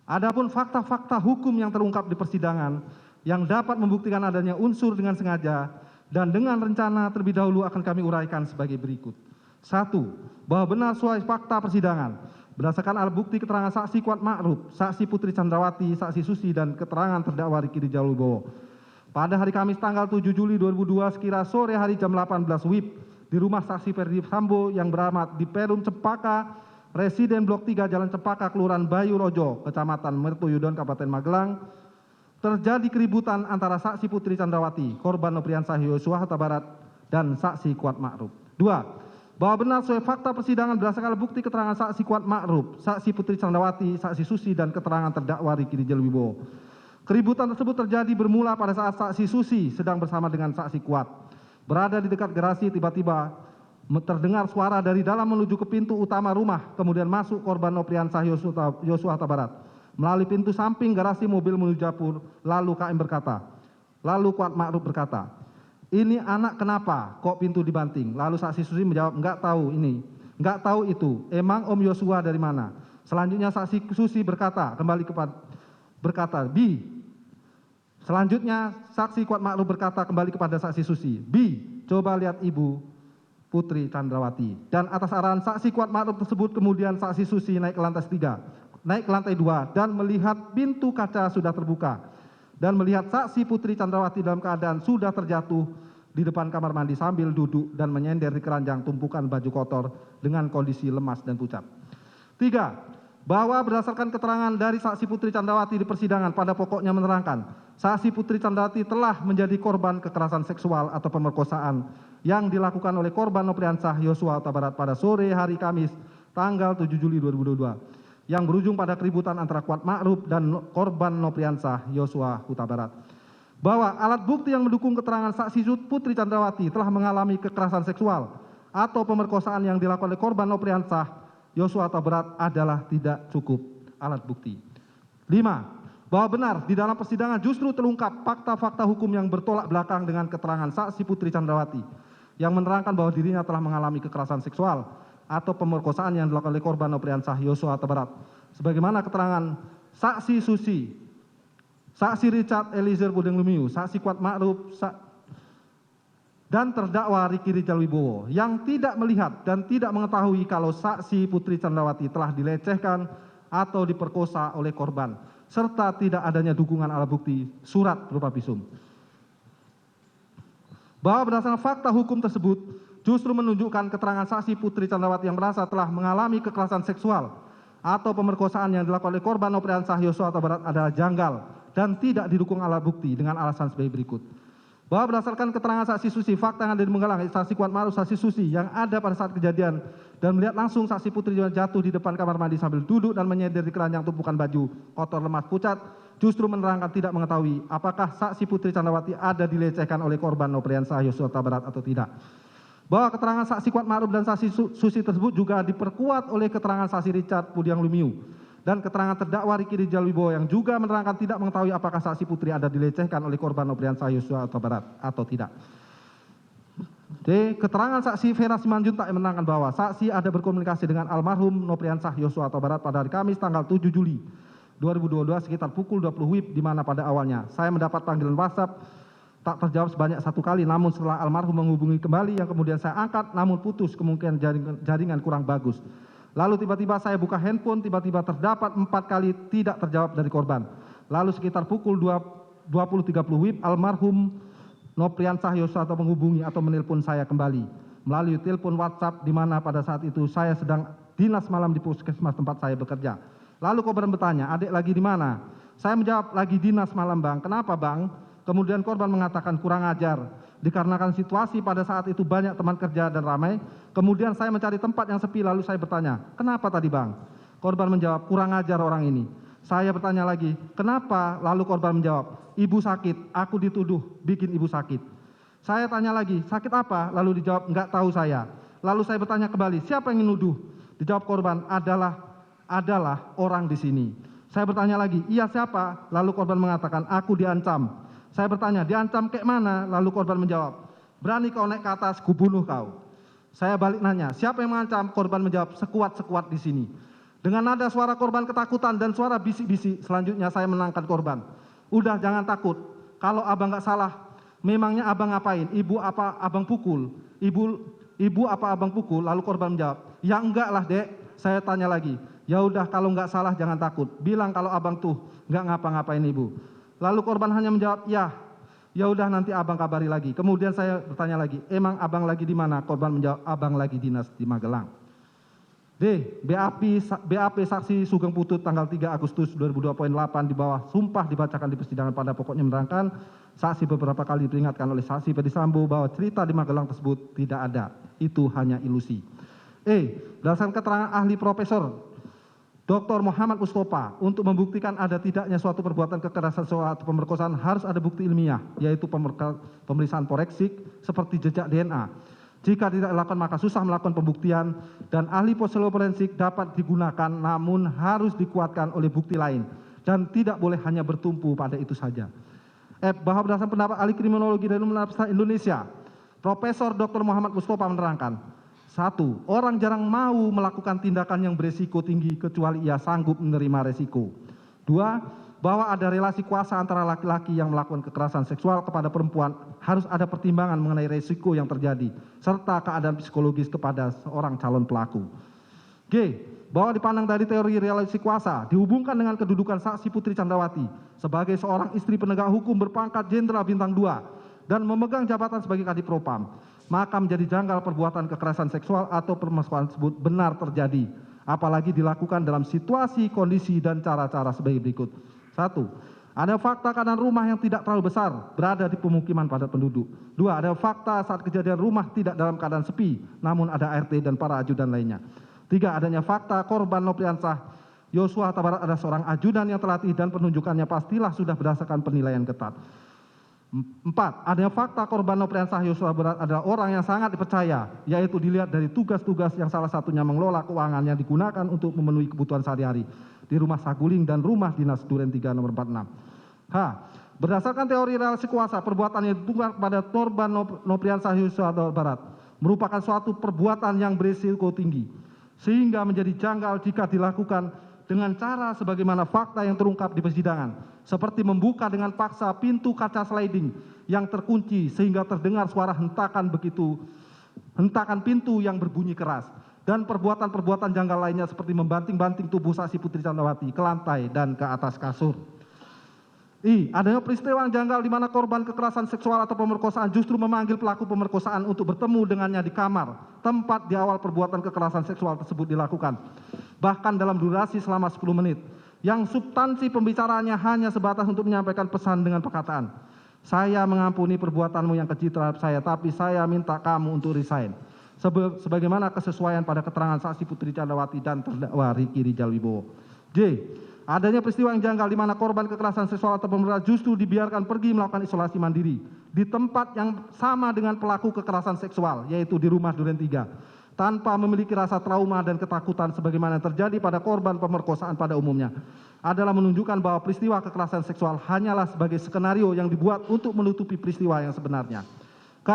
Adapun fakta-fakta hukum yang terungkap di persidangan yang dapat membuktikan adanya unsur dengan sengaja dan dengan rencana terlebih dahulu akan kami uraikan sebagai berikut. 1. Bahwa benar sesuai fakta persidangan berdasarkan alat bukti keterangan saksi Kuat Ma'ruf, saksi Putri Chandrawati, saksi Susi, dan keterangan terdakwa Ricky Rijal Wibowo. Pada hari Kamis tanggal 7 Juli 2002 sekira sore hari jam 18 WIB di rumah saksi Ferdi Sambo yang beramat di Perum Cempaka, Residen Blok 3 Jalan Cempaka, Kelurahan Bayu Rojo, Kecamatan Mertoyudon, Kabupaten Magelang, terjadi keributan antara saksi Putri Chandrawati, korban Nopriansah Yosua Huta Barat, dan saksi Kuat Ma'ruf. 2. Bahwa benar sesuai fakta persidangan berdasarkan bukti keterangan saksi Kuat Ma'ruf, saksi Putri Chandrawati, saksi Susi, dan keterangan terdakwa Ricky Rijal Wibowo. Keributan tersebut terjadi bermula pada saat saksi Susi sedang bersama dengan saksi Kuat berada di dekat garasi. Tiba-tiba terdengar suara dari dalam menuju ke pintu utama rumah, kemudian masuk korban Nopriansah Yosua Huta Barat. Melalui pintu samping garasi mobil menuju dapur, lalu Kuat Ma'ruf berkata, "Ini anak kenapa kok pintu dibanting?" Lalu saksi Susi menjawab, "Enggak tahu ini, enggak tahu itu, emang Om Yosua dari mana?" Selanjutnya saksi Susi berkata, "Bi." Selanjutnya saksi Kuat Ma'ruf berkata kembali kepada saksi Susi, "Bi, coba lihat Ibu Putri Chandrawati." Dan atas arahan saksi Kuat Ma'ruf tersebut kemudian saksi Susi naik ke lantai 2 dan melihat pintu kaca sudah terbuka dan melihat saksi Putri Chandrawati dalam keadaan sudah terjatuh di depan kamar mandi sambil duduk dan menyender di keranjang tumpukan baju kotor dengan kondisi lemas dan pucat. 3. Bahwa berdasarkan keterangan dari saksi Putri Chandrawati di persidangan pada pokoknya menerangkan saksi Putri Chandrawati telah menjadi korban kekerasan seksual atau pemerkosaan yang dilakukan oleh korban Nopriansah Yosua Huta Barat pada sore hari Kamis tanggal 7 Juli 2022 yang berujung pada keributan antara Kuat Ma'ruf dan korban Nopriansah Yosua Huta Barat. Bahwa alat bukti yang mendukung keterangan saksi Putri Chandrawati telah mengalami kekerasan seksual atau pemerkosaan yang dilakukan oleh korban Nopriansah Yosua Huta Barat adalah tidak cukup alat bukti. 5. Bahwa benar di dalam persidangan justru terungkap fakta-fakta hukum yang bertolak belakang dengan keterangan saksi Putri Chandrawati yang menerangkan bahwa dirinya telah mengalami kekerasan seksual atau pemerkosaan yang dilakukan oleh korban Nopriansah Yosua Huta Barat. Sebagaimana keterangan saksi Susi, saksi Richard Eliezer Pudeng Lumiu, saksi Kuat Ma'ruf, dan terdakwa Ricky Rijal Wibowo yang tidak melihat dan tidak mengetahui kalau saksi Putri Chandrawati telah dilecehkan atau diperkosa oleh korban, serta tidak adanya dukungan alat bukti surat berupa visum. Bahwa berdasarkan fakta hukum tersebut justru menunjukkan keterangan saksi Putri Chandrawati yang merasa telah mengalami kekerasan seksual atau pemerkosaan yang dilakukan oleh korban Nopriansah Yosua Huta Barat adalah janggal dan tidak didukung alat bukti dengan alasan sebagai berikut. Bahwa berdasarkan keterangan saksi Susi, fakta yang ada di Menggalang, saksi Kuat Ma'ruf, saksi Susi yang ada pada saat kejadian dan melihat langsung saksi Putri jatuh di depan kamar mandi sambil duduk dan menyender di keranjang tumpukan baju kotor lemas pucat, justru menerangkan tidak mengetahui apakah saksi Putri Chandrawati ada dilecehkan oleh korban Nopriansah Yosua Huta Barat atau tidak. Bahwa keterangan saksi Kuat Ma'ruf dan saksi Susi tersebut juga diperkuat oleh keterangan saksi Richard Pudeng Lumiu dan keterangan terdakwa Ricky Rijal Wibowo yang juga menerangkan tidak mengetahui apakah saksi Putri ada dilecehkan oleh korban Nopriansah Yosua Huta Barat atau tidak. D. Keterangan saksi Vera Simanjuntak yang menerangkan bahwa saksi ada berkomunikasi dengan almarhum Nopriansah Yosua Huta Barat pada hari Kamis tanggal 7 Juli 2022 sekitar pukul 20 WIB, di mana pada awalnya saya mendapat panggilan WhatsApp tak terjawab sebanyak 1 kali, namun setelah almarhum menghubungi kembali yang kemudian saya angkat namun putus, kemungkinan jaringan kurang bagus. Lalu tiba-tiba saya buka handphone, tiba-tiba terdapat 4 kali tidak terjawab dari korban. Lalu sekitar pukul 20.30 WIB almarhum Nopriansah Yosua menghubungi atau menelpon saya kembali melalui telepon WhatsApp, di mana pada saat itu saya sedang dinas malam di puskesmas tempat saya bekerja. Lalu korban bertanya, "Adik lagi di mana?" Saya menjawab, "Lagi dinas malam, Bang." "Kenapa, Bang?" Kemudian korban mengatakan, "Kurang ajar. Dikarenakan situasi pada saat itu banyak teman kerja dan ramai. Kemudian saya mencari tempat yang sepi, lalu saya bertanya, 'Kenapa tadi, Bang?' Korban menjawab, 'Kurang ajar orang ini.' Saya bertanya lagi, 'Kenapa?' Lalu korban menjawab, 'Ibu sakit, aku dituduh bikin ibu sakit.' Saya tanya lagi, 'Sakit apa?' Lalu dijawab, 'Enggak tahu saya.' Lalu saya bertanya kembali, 'Siapa yang nuduh?' Dijawab korban, adalah orang di sini. Saya bertanya lagi, 'Iya siapa?' Lalu korban mengatakan, 'Aku diancam.' Saya bertanya, 'Diancam kayak mana?' Lalu korban menjawab, 'Berani kau naik ke atas, kubunuh kau.' Saya balik nanya, 'Siapa yang mengancam?' Korban menjawab, 'Sekuat-sekuat di sini.' Dengan nada suara korban ketakutan dan suara bisik-bisik, selanjutnya saya menenangkan korban. Udah, jangan takut. Kalau abang nggak salah, memangnya abang ngapain? Ibu apa abang pukul? Ibu apa abang pukul? Lalu korban menjawab, ya enggak lah dek. Saya tanya lagi, ya udah kalau nggak salah jangan takut. Bilang kalau abang tuh nggak ngapa-ngapain ibu. Lalu korban hanya menjawab, ya udah nanti abang kabari lagi. Kemudian saya bertanya lagi, emang abang lagi di mana? Korban menjawab, abang lagi dinas di Magelang. D. BAP saksi Sugeng Putut tanggal 3 Agustus 2028 di bawah sumpah dibacakan di persidangan pada pokoknya menerangkan saksi beberapa kali diperingatkan oleh saksi Ferdisambo bahwa cerita di Magelang tersebut tidak ada. Itu hanya ilusi. E. Berdasarkan keterangan ahli Profesor Dr. Muhammad Mustafa untuk membuktikan ada tidaknya suatu perbuatan kekerasan seksual atau pemerkosaan harus ada bukti ilmiah, yaitu pemeriksaan forensik seperti jejak DNA. Jika tidak dilakukan maka susah melakukan pembuktian dan ahli forensik dapat digunakan namun harus dikuatkan oleh bukti lain dan tidak boleh hanya bertumpu pada itu saja. F. Bahwa berdasarkan pendapat ahli kriminologi dari Universitas Indonesia, Profesor Dr. Muhammad Mustafa menerangkan, 1. Orang jarang mau melakukan tindakan yang beresiko tinggi kecuali ia sanggup menerima resiko. 2. Bahwa ada relasi kuasa antara laki-laki yang melakukan kekerasan seksual kepada perempuan harus ada pertimbangan mengenai resiko yang terjadi serta keadaan psikologis kepada seorang calon pelaku. G. Bahwa dipandang dari teori relasi kuasa dihubungkan dengan kedudukan saksi Putri Candrawati sebagai seorang istri penegak hukum berpangkat Jenderal Bintang 2 dan memegang jabatan sebagai Kadipropam, maka menjadi janggal perbuatan kekerasan seksual atau permasalahan tersebut benar terjadi, apalagi dilakukan dalam situasi, kondisi, dan cara-cara sebagai berikut. 1. Ada fakta keadaan rumah yang tidak terlalu besar berada di pemukiman padat penduduk. 2. Ada fakta saat kejadian rumah tidak dalam keadaan sepi, namun ada RT dan para ajudan lainnya. 3. Adanya fakta korban Nopriansah Yosua Huta Barat ada seorang ajudan yang terlatih dan penunjukannya pastilah sudah berdasarkan penilaian ketat. 4. Adanya fakta korban Nopriansah Yosua Huta Barat adalah orang yang sangat dipercaya, yaitu dilihat dari tugas-tugas yang salah satunya mengelola keuangan yang digunakan untuk memenuhi kebutuhan sehari-hari di rumah saguling dan rumah dinas Duren 3 nomor 46. H. Berdasarkan teori relasi kuasa, perbuatan yang ditujukan kepada korban Nopriansah Yosua Huta Barat merupakan suatu perbuatan yang berisiko tinggi, sehingga menjadi janggal jika dilakukan dengan cara sebagaimana fakta yang terungkap di persidangan, seperti membuka dengan paksa pintu kaca sliding yang terkunci sehingga terdengar suara hentakan pintu yang berbunyi keras, dan perbuatan-perbuatan janggal lainnya seperti membanting-banting tubuh saksi Putri Candrawati ke lantai dan ke atas kasur. I. Adanya peristiwa yang janggal di mana korban kekerasan seksual atau pemerkosaan justru memanggil pelaku pemerkosaan untuk bertemu dengannya di kamar, tempat di awal perbuatan kekerasan seksual tersebut dilakukan, bahkan dalam durasi selama 10 menit, yang substansi pembicaraannya hanya sebatas untuk menyampaikan pesan dengan perkataan, saya mengampuni perbuatanmu yang keji terhadap saya, tapi saya minta kamu untuk resign. Sebagaimana kesesuaian pada keterangan saksi Putri Candrawati dan terdakwa Riki Rijal Wibowo. J. Adanya peristiwa yang janggal di mana korban kekerasan seksual atau pemerkosaan justru dibiarkan pergi melakukan isolasi mandiri di tempat yang sama dengan pelaku kekerasan seksual, yaitu di rumah Duren 3, tanpa memiliki rasa trauma dan ketakutan sebagaimana yang terjadi pada korban pemerkosaan pada umumnya, adalah menunjukkan bahwa peristiwa kekerasan seksual hanyalah sebagai skenario yang dibuat untuk menutupi peristiwa yang sebenarnya. K.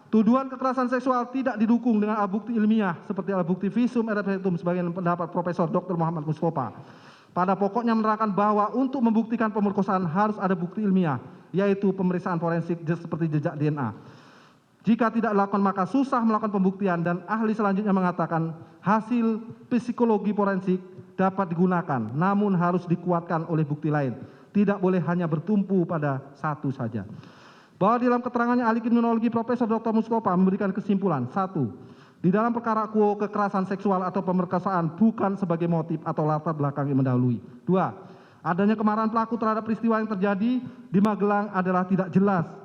Tuduhan kekerasan seksual tidak didukung dengan alat bukti ilmiah seperti alat bukti visum et repertum sebagian pendapat Profesor Dr. Muhammad Mustafa. Pada pokoknya menerangkan bahwa untuk membuktikan pemerkosaan harus ada bukti ilmiah, yaitu pemeriksaan forensik seperti jejak DNA. Jika tidak dilakukan maka susah melakukan pembuktian dan ahli selanjutnya mengatakan hasil psikologi forensik dapat digunakan namun harus dikuatkan oleh bukti lain. Tidak boleh hanya bertumpu pada satu saja. Bahwa dalam keterangannya ahli kriminologi Profesor Dr. Mustafa memberikan kesimpulan, 1. Di dalam perkara quo kekerasan seksual atau pemerkosaan bukan sebagai motif atau latar belakang yang mendahului. 2. Adanya kemarahan pelaku terhadap peristiwa yang terjadi di Magelang adalah tidak jelas